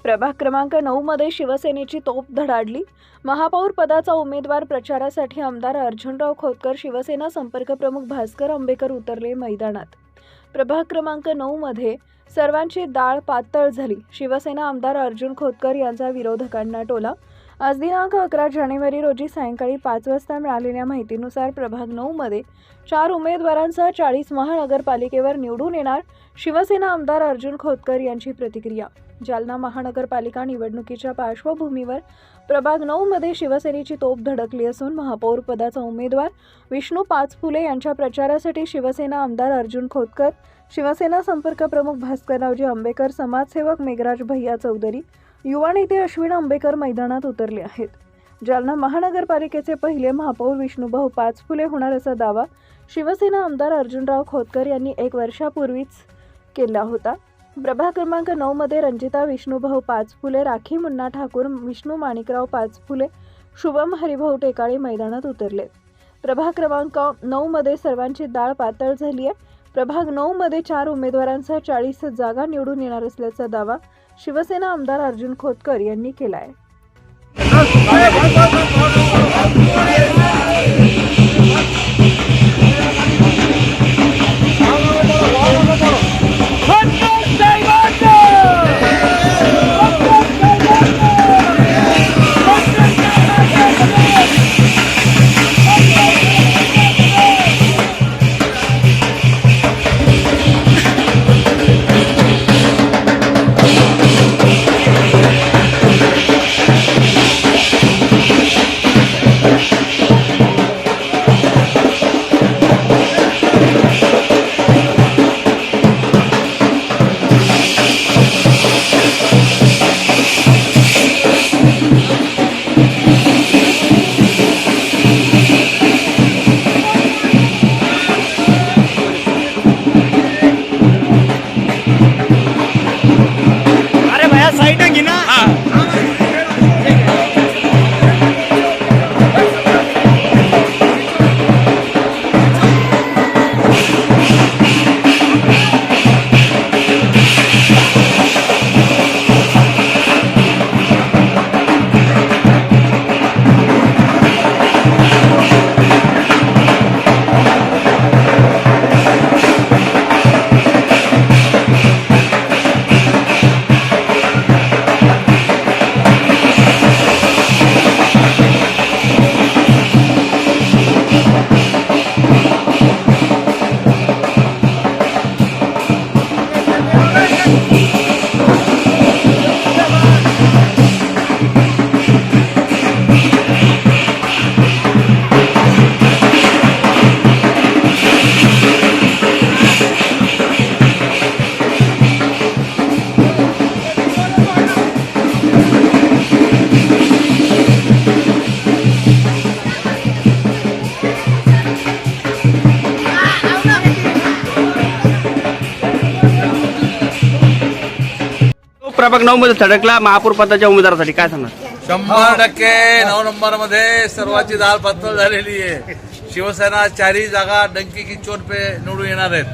प्रभाग क्रमांक 9 मध्ये शिवसेनेची तोफ धडाडली। महापौर पदाचा उमेदवार प्रचारासाठी आमदार अर्जुनराव खोतकर, शिवसेना संपर्क प्रमुख भास्कर अंबेकर उतरले मैदानात। प्रभाग क्रमांक 9 मध्ये सर्वांची डाळ पातळ झाली। शिवसेना आमदार अर्जुन खोतकर यांचा विरोधकांना टोला। आज दिनांक 11 जानेवारी रोजी सायंकाळी 5 वाजता मिळालेल्या माहितीनुसार प्रभाग 9 मध्ये 4 उमेदवारांसह 40 महानगरपालिकेवर निवडून येणार। शिवसेना आमदार अर्जुन खोतकर यांची प्रतिक्रिया। जालना महानगरपालिका निवडणुकीच्या पार्श्वभूमीवर प्रभाग 9 मध्ये शिवसेनेची तोफ धडकली असून महापौर पदाचा उमेदवार विष्णू पाचफुले यांच्या प्रचारासाठी शिवसेना आमदार अर्जुन खोतकर, शिवसेना संपर्क प्रमुख भास्कररावजी अंबेकर, समाजसेवक मेघराज भैया चौधरी, युवा नेते अश्विन अंबेकर मैदानात उतरले आहेत। जालना महानगरपालिकेचे पहिले महापौर विष्णूभाऊ पाचफुले होणार असा दावा शिवसेना आमदार अर्जुनराव खोतकर यांनी 1 वर्षापूर्वीच केला होता। प्रभाग क्रमांक 9 मध्ये रंजिता विष्णूभाऊ पाचफुले, राखी मुन्ना ठाकूर, विष्णू माणिकराव पाचफुले, शुभम हरिभाऊ टेकाळे मैदानात उतरले। प्रभाग क्रमांक 9 मध्ये सर्वांची डाळ पातळ झाली आहे। प्रभाग 9 मध्ये 4 उमेदवारांसह 40 जागा निवडून येणार असल्याचा दावा शिवसेना आमदार अर्जुन खोतकर यांनी केला आहे। प्रभाग 9 मध्ये धडकला महापौर पदाच्या उमेदवारासाठी काय सांगणार? 100% 9 नंबर मध्ये सर्वांची डाळ पातळ झालेली आहे। शिवसेना 4 जागा डंकी की चोट पे निवडून येणार आहेत।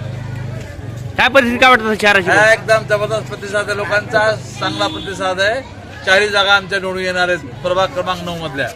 काय परिस्थिती काय वाटतं शहराची? एकदम जबरदस्त प्रतिसाद आहे, लोकांचा चांगला प्रतिसाद आहे। 4 जागा आमच्या निवडून येणार आहेत प्रभाग क्रमांक 9 मधल्या।